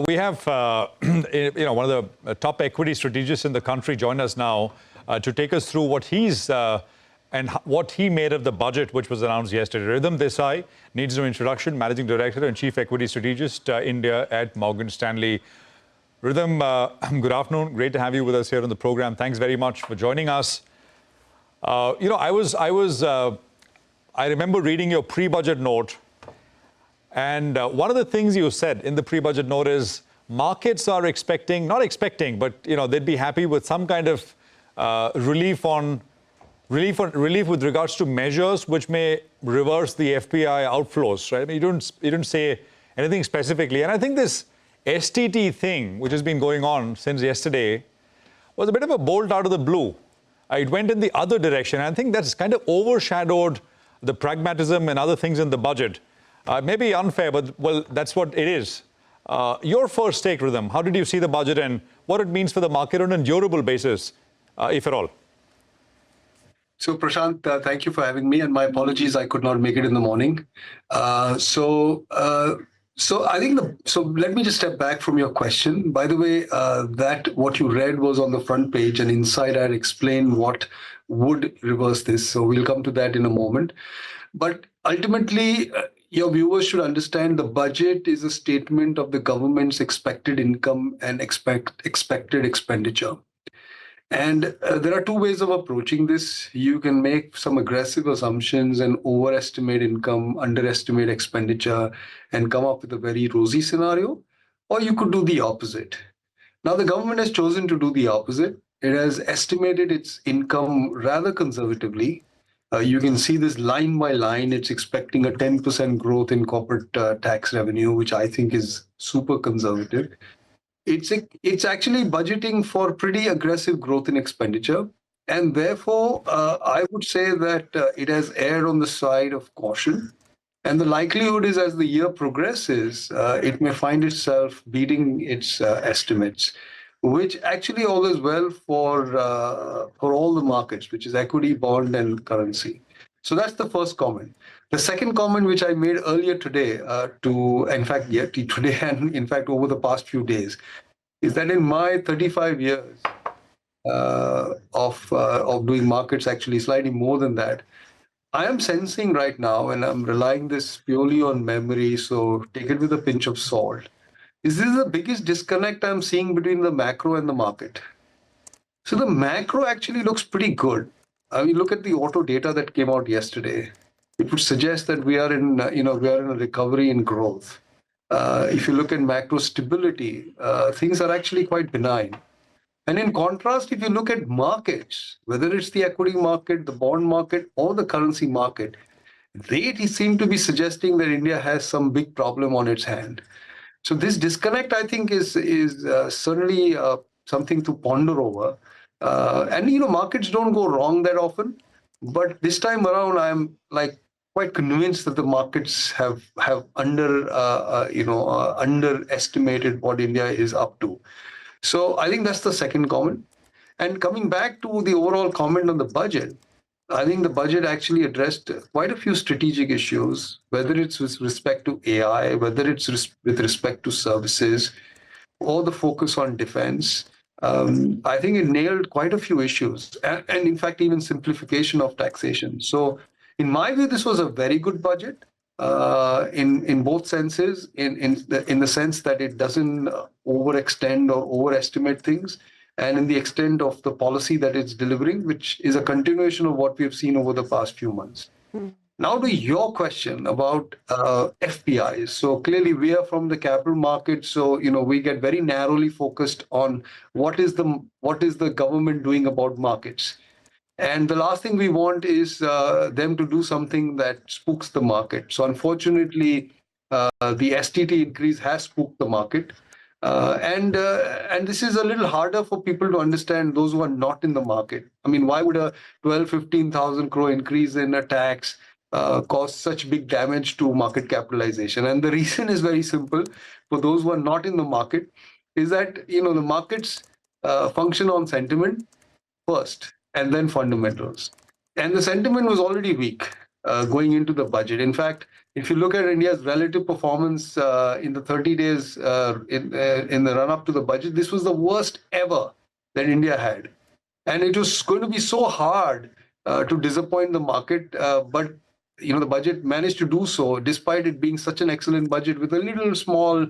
we have one of the top equity strategists in the country join us now to take us through what what he made of the budget which was announced yesterday. Ridham Desai needs no introduction, Managing Director and Chief Equity Strategist India at Morgan Stanley. Ridham, good afternoon. Great to have you with us here on the program. Thanks very much for joining us. I remember reading your pre-budget note. And one of the things you said in the pre-budget note is markets are expecting, not expecting, but they'd be happy with some kind of relief with regards to measures which may reverse the FPI outflows, right? I mean, you didn't say anything specifically. And I think this STT thing, which has been going on since yesterday, was a bit of a bolt out of the blue. It went in the other direction. I think that's kind of overshadowed the pragmatism and other things in the budget. Maybe unfair, but, well, that's what it is. Your first take, Ridham, how did you see the budget and what it means for the market on a durable basis, if at all? So, Prashant, thank you for having me, and my apologies, I could not make it in the morning. So let me just step back from your question. By the way, what you read was on the front page, and inside I'd explain what would reverse this. So we'll come to that in a moment. But ultimately, your viewers should understand the budget is a statement of the government's expected income and expected expenditure. And there are two ways of approaching this. You can make some aggressive assumptions and overestimate income, underestimate expenditure, and come up with a very rosy scenario, or you could do the opposite. Now, the government has chosen to do the opposite. It has estimated its income rather conservatively. You can see this line by line. It's expecting a 10% growth in corporate tax revenue, which I think is super conservative. It's actually budgeting for pretty aggressive growth in expenditure. And therefore, I would say that it has erred on the side of caution. And the likelihood is as the year progresses, it may find itself beating its estimates, which actually augurs well for all the markets, which is equity, bond, and currency. So that's the first comment. The second comment, which I made earlier today, today and in fact over the past few days, is that in my 35 years of doing markets, actually slightly more than that, I am sensing right now, and I'm relying this purely on memory, so take it with a pinch of salt. Is this the biggest disconnect I'm seeing between the macro and the market? So the macro actually looks pretty good. I mean, look at the auto data that came out yesterday. It would suggest that we are in a recovery in growth. If you look at macro stability, things are actually quite benign. And in contrast, if you look at markets, whether it's the equity market, the bond market, or the currency market, they seem to be suggesting that India has some big problem on its hand. So this disconnect, I think, is certainly something to ponder over. And markets don't go wrong that often, but this time around, I'm quite convinced that the markets have underestimated what India is up to. So I think that's the second comment. And coming back to the overall comment on the budget, I think the budget actually addressed quite a few strategic issues, whether it's with respect to AI, whether it's with respect to services, or the focus on defense. I think it nailed quite a few issues, and in fact, even simplification of taxation. So in my view, this was a very good budget in both senses, in the sense that it doesn't overextend or overestimate things, and in the extent of the policy that it's delivering, which is a continuation of what we've seen over the past few months. Now to your question about FPIs. So clearly we are from the capital market, so we get very narrowly focused on what is the government doing about markets. And the last thing we want is them to do something that spooks the market. So unfortunately, the STT increase has spooked the market. And this is a little harder for people to understand, those who are not in the market. I mean, why would a 15,000 crore increase in a tax cause such big damage to market capitalization? And the reason is very simple. For those who are not in the market, is that the markets function on sentiment first, and then fundamentals. And the sentiment was already weak. going into the budget. In fact, if you look at India's relative performance in the 30 days in the run-up to the budget, this was the worst ever that India had. And it was going to be so hard to disappoint the market, but the budget managed to do so despite it being such an excellent budget with a little small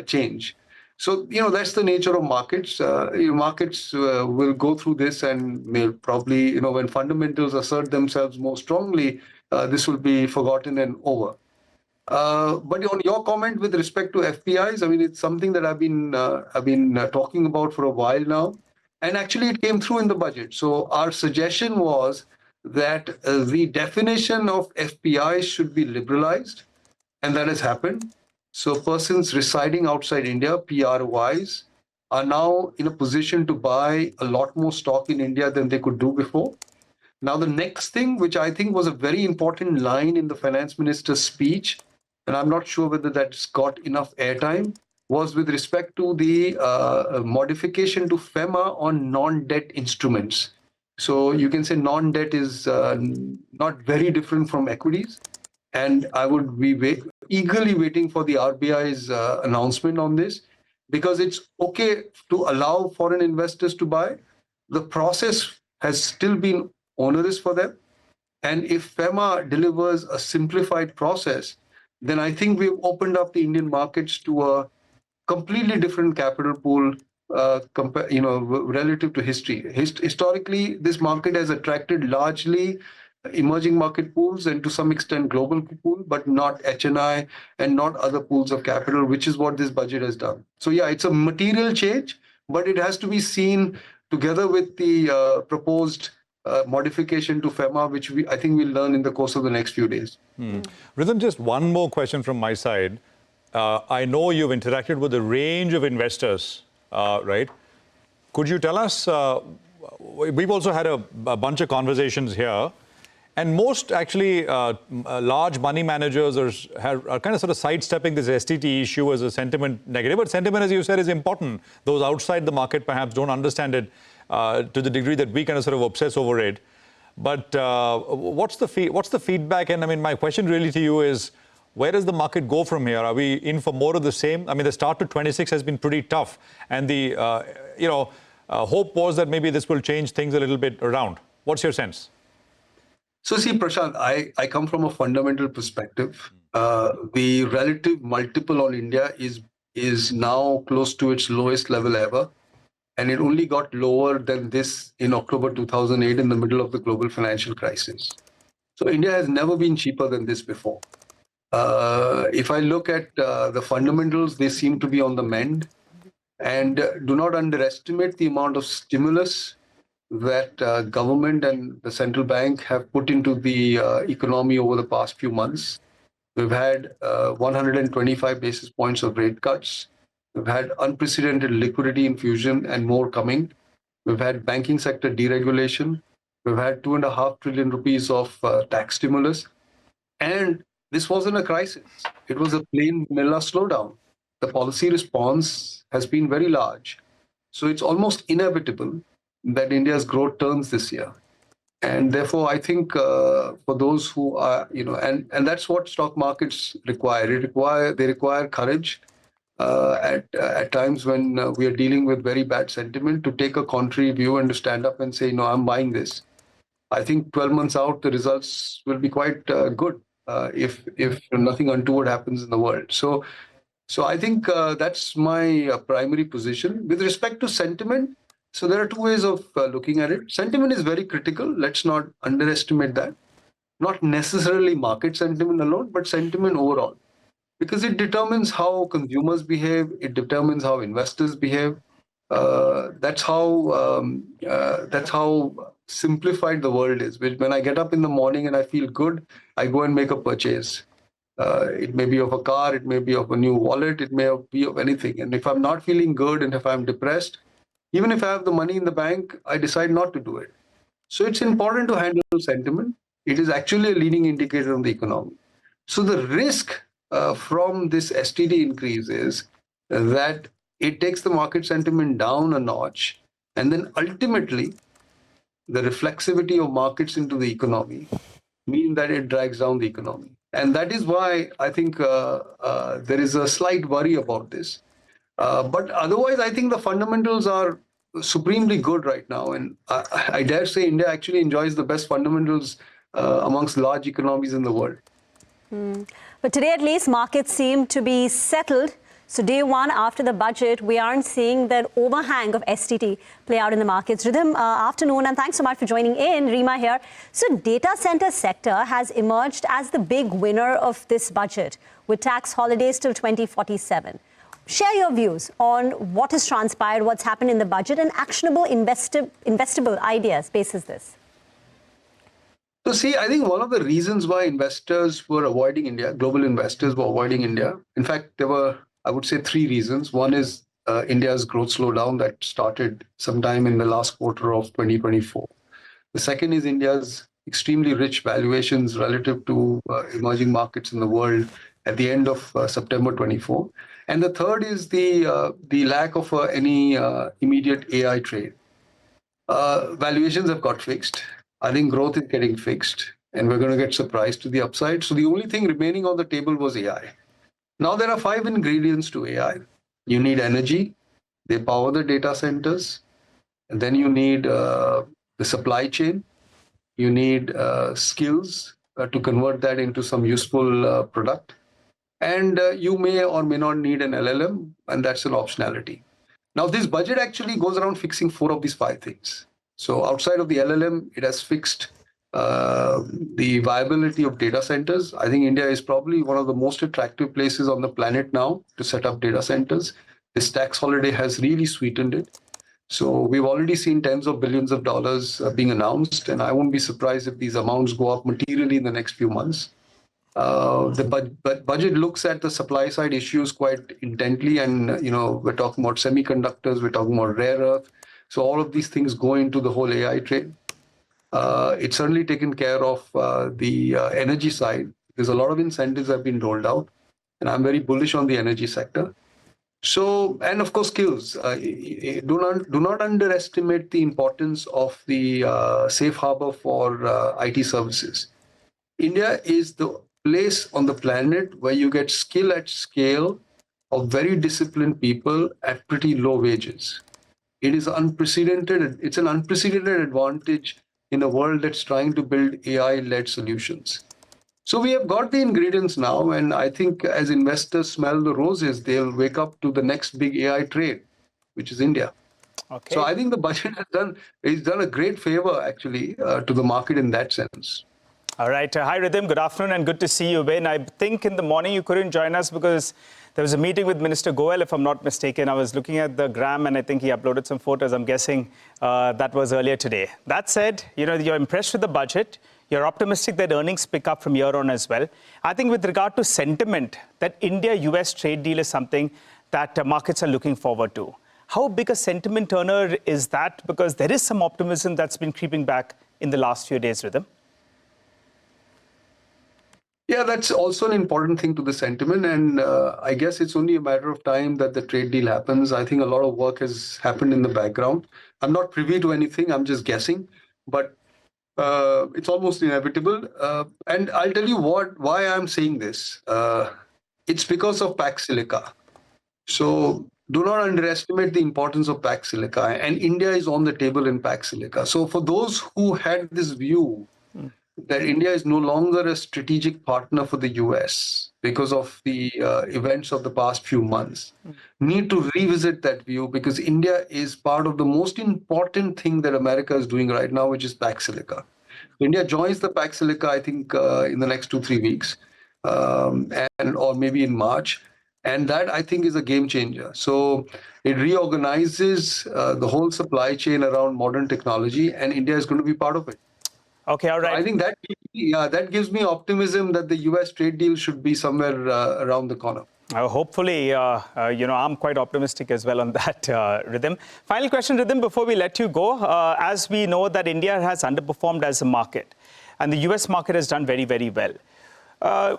change. So that's the nature of markets. Markets will go through this and may probably when fundamentals assert themselves more strongly, this will be forgotten and over. But on your comment with respect to FPIs, I mean it's something that I've been talking about for a while now. And actually, it came through in the budget. So our suggestion was that the definition of FPI should be liberalized, and that has happened. So persons residing outside India, PR-wise, are now in a position to buy a lot more stock in India than they could do before. Now, the next thing, which I think was a very important line in the finance minister's speech, and I'm not sure whether that's got enough airtime, was with respect to the modification to FEMA on non-debt instruments. So you can say non-debt is not very different from equities. And I would be eagerly waiting for the RBI's announcement on this, because it's okay to allow foreign investors to buy. The process has still been onerous for them. And if FEMA delivers a simplified process, then I think we've opened up the Indian markets to a completely different capital pool, relative to history. Historically, this market has attracted largely emerging market pools and to some extent global pool, but not HNI and not other pools of capital, which is what this budget has done. So yeah, it's a material change, but it has to be seen together with the proposed modification to FEMA, which I think we'll learn in the course of the next few days. Ridham, just one more question from my side. I know you've interacted with a range of investors, right? Could you tell us, we've also had a bunch of conversations here, and most actually large money managers are kind of sort of sidestepping this STT issue as a sentiment negative. But sentiment, as you said, is important. Those outside the market perhaps don't understand it to the degree that we kind of sort of obsess over it. But what's the feedback? And I mean, my question really to you is, where does the market go from here? Are we in for more of the same? I mean, the start to 26 has been pretty tough. And the, hope was that maybe this will change things a little bit around. What's your sense? So see, Prashant, I come from a fundamental perspective. The relative multiple on India is now close to its lowest level ever. And it only got lower than this in October 2008 in the middle of the global financial crisis. So India has never been cheaper than this before. If I look at the fundamentals, they seem to be on the mend. And do not underestimate the amount of stimulus that government and the central bank have put into the economy over the past few months. We've had 125 basis points of rate cuts. We've had unprecedented liquidity infusion and more coming. We've had banking sector deregulation. We've had 2.5 trillion rupees of tax stimulus. And this wasn't a crisis. It was a plain vanilla slowdown. The policy response has been very large. So it's almost inevitable that India's growth turns this year. And therefore, I think for those who are, and that's what stock markets require. They require courage at times when we are dealing with very bad sentiment, to take a contrary view and to stand up and say, no, I'm buying this. I think 12 months out, the results will be quite good if nothing untoward happens in the world. So I think that's my primary position. With respect to sentiment, so there are two ways of looking at it. Sentiment is very critical. Let's not underestimate that. Not necessarily market sentiment alone, but sentiment overall. Because it determines how consumers behave, it determines how investors behave. That's how simplified the world is. When I get up in the morning and I feel good, I go and make a purchase. It may be of a car, it may be of a new wallet, it may be of anything. And if I'm not feeling good and if I'm depressed, even if I have the money in the bank, I decide not to do it. So it's important to handle sentiment. It is actually a leading indicator of the economy. So the risk from this STD increase is that it takes the market sentiment down a notch, and then ultimately the reflexivity of markets into the economy mean that it drags down the economy. And that is why I think there is a slight worry about this. But otherwise, I think the fundamentals are supremely good right now. And I dare say India actually enjoys the best fundamentals amongst large economies in the world. But today, at least, markets seem to be settled. So day one after the budget, we aren't seeing that overhang of STT play out in the markets. Ridham, afternoon, and thanks so much for joining in. Rima here. So data center sector has emerged as the big winner of this budget with tax holidays till 2047. Share your views on what has transpired, what's happened in the budget, and actionable investable ideas basis this. So see, I think one of the reasons why investors were avoiding India, global investors were avoiding India, in fact, there were, I would say, three reasons. One is India's growth slowdown that started sometime in the last quarter of 2024. The second is India's extremely rich valuations relative to emerging markets in the world at the end of September 24. And the third is the lack of any immediate AI trade. Valuations have got fixed. I think growth is getting fixed, and we're going to get surprised to the upside. So the only thing remaining on the table was AI. Now there are 5 ingredients to AI. You need energy, they power the data centers, and then you need the supply chain, you need skills to convert that into some useful product, and you may or may not need an LLM, and that's an optionality. Now this budget actually goes around fixing 4 of these 5 things. So outside of the LLM, it has fixed the viability of data centers. I think India is probably one of the most attractive places on the planet now to set up data centers. This tax holiday has really sweetened it. So we've already seen tens of billions of dollars being announced, and I won't be surprised if these amounts go up materially in the next few months. The budget looks at the supply side issues quite intently, and we're talking about semiconductors, we're talking about rare earth. So all of these things go into the whole AI trade. It's certainly taken care of the energy side. There's a lot of incentives that have been rolled out, and I'm very bullish on the energy sector. So, and of course, skills. Do not underestimate the importance of the safe harbor for IT services. India is the place on the planet where you get skill at scale of very disciplined people at pretty low wages. It is unprecedented. It's an unprecedented advantage in a world that's trying to build AI-led solutions. So we have got the ingredients now, and I think as investors smell the roses, they'll wake up to the next big AI trade, which is India. Okay. So I think the budget has done a great favor, actually, to the market in that sense. All right. Hi, Ridham. Good afternoon and good to see you, Ben. I think in the morning you couldn't join us because there was a meeting with Minister Goel, if I'm not mistaken. I was looking at the gram and I think he uploaded some photos. I'm guessing that was earlier today. That said, you're impressed with the budget. You're optimistic that earnings pick up from here on as well. I think with regard to sentiment, that India-US trade deal is something that markets are looking forward to. How big a sentiment turner is that? Because there is some optimism that's been creeping back in the last few days, Ridham. Yeah, that's also an important thing to the sentiment. And I guess it's only a matter of time that the trade deal happens. I think a lot of work has happened in the background. I'm not privy to anything. I'm just guessing. But it's almost inevitable. And I'll tell you why I'm saying this. It's because of Pax Silica. So do not underestimate the importance of Pax Silica. And India is on the table in Pax Silica. So for those who had this view that India is no longer a strategic partner for the US because of the events of the past few months, need to revisit that view, because India is part of the most important thing that America is doing right now, which is Pax Silica. India joins the Pax Silica, I think, in the next 2-3 weeks, or maybe in March. And that, I think, is a game changer. So it reorganizes the whole supply chain around modern technology, and India is going to be part of it. Okay, all right. So I think that gives me optimism that the US trade deal should be somewhere around the corner. Hopefully, I'm quite optimistic as well on that, Ridham. Final question, Ridham, before we let you go. As we know that India has underperformed as a market, and the US market has done very, very well.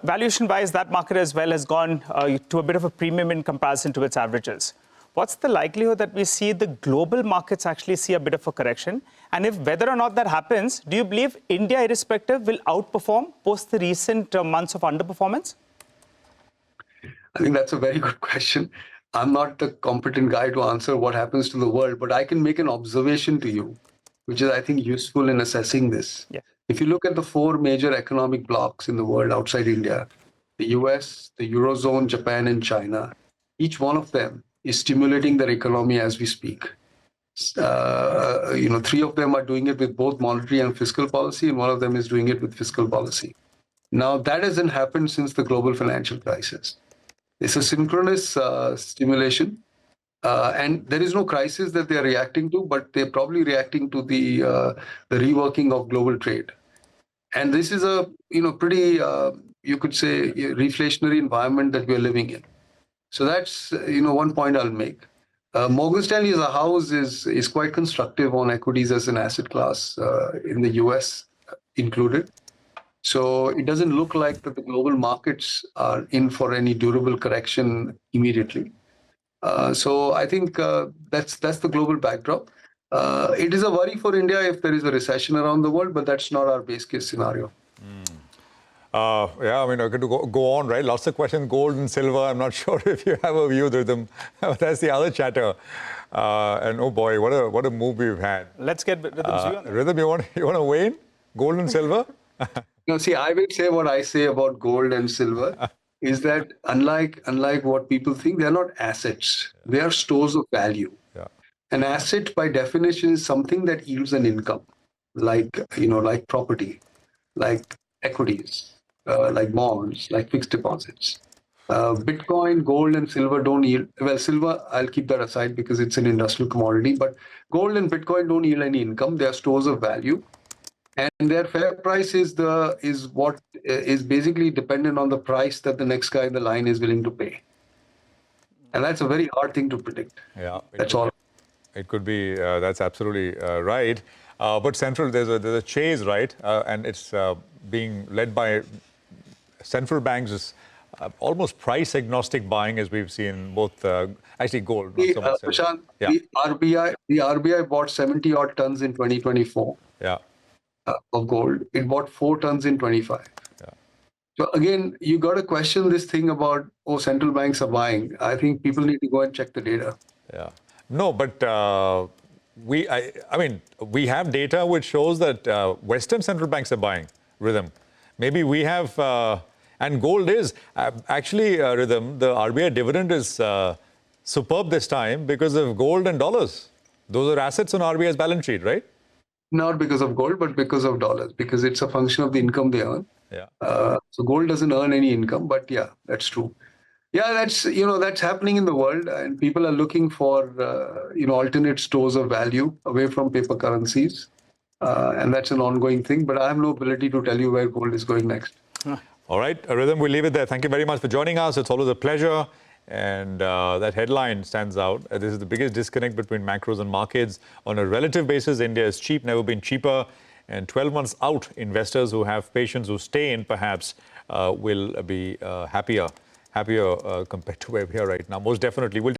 Valuation-wise, that market as well has gone to a bit of a premium in comparison to its averages. what's the likelihood that we see the global markets actually see a bit of a correction? And if whether or not that happens, do you believe India, irrespective, will outperform post the recent months of underperformance? I think that's a very good question. I'm not the competent guy to answer what happens to the world, but I can make an observation to you, which is, I think, useful in assessing this. Yeah. If you look at the four major economic blocs in the world outside India, the US, the Eurozone, Japan, and China, each one of them is stimulating their economy as we speak. Three of them are doing it with both monetary and fiscal policy, and one of them is doing it with fiscal policy. Now, that hasn't happened since the global financial crisis. It's a synchronous stimulation, and there is no crisis that they are reacting to, but they're probably reacting to the reworking of global trade. And this is a pretty, you could say, reflationary environment that we're living in. So that's one point I'll make. Morgan Stanley as a house is quite constructive on equities as an asset class in the US included. So it doesn't look like that the global markets are in for any durable correction immediately. So I think that's the global backdrop. It is a worry for India if there is a recession around the world, but that's not our base case scenario. Yeah, I mean, I could go on, right? Lots of questions, gold and silver. I'm not sure if you have a view, Ridham. That's the other chatter. And oh boy, what a move we've had. Let's get Ridham's view on that. Ridham, you want to weigh in? Gold and silver? No, see, I will say what I say about gold and silver is that unlike what people think, they're not assets. They are stores of value. Yeah. An asset, by definition, is something that yields an income, like property, like equities, like bonds, like fixed deposits. Bitcoin, gold, and silver don't yield. Well, silver, I'll keep that aside because it's an industrial commodity. But gold and Bitcoin don't yield any income. They are stores of value. And their fair price is what is basically dependent on the price that the next guy in the line is willing to pay. And that's a very hard thing to predict. Yeah, that's all. It could be, that's absolutely right. But central, there's a chase, right? And it's being led by central banks, almost price agnostic buying, as we've seen both, actually gold. Not so much Prashant, yeah. the RBI bought 70 odd tons in 2024. Yeah. Of gold. It bought 4 tons in 25. Yeah. So again, you got to question this thing about, central banks are buying. I think people need to go and check the data. Yeah. No, but I mean, we have data which shows that Western central banks are buying, Ridham. Maybe we have, and gold is, actually, Ridham, the RBI dividend is superb this time because of gold and dollars. Those are assets on RBI's balance sheet, right? Not because of gold, but because of dollars, because it's a function of the income they earn. Yeah. So gold doesn't earn any income, but yeah, that's true. Yeah, that's happening in the world, and people are looking for alternate stores of value away from paper currencies, and that's an ongoing thing. But I have no ability to tell you where gold is going next. All right, Ridham, we'll leave it there. Thank you very much for joining us. It's always a pleasure. And that headline stands out. This is the biggest disconnect between macros and markets. On a relative basis, India is cheap, never been cheaper. And 12 months out, investors who have patience, who stay in perhaps, will be happier compared to where we are right now. Most definitely.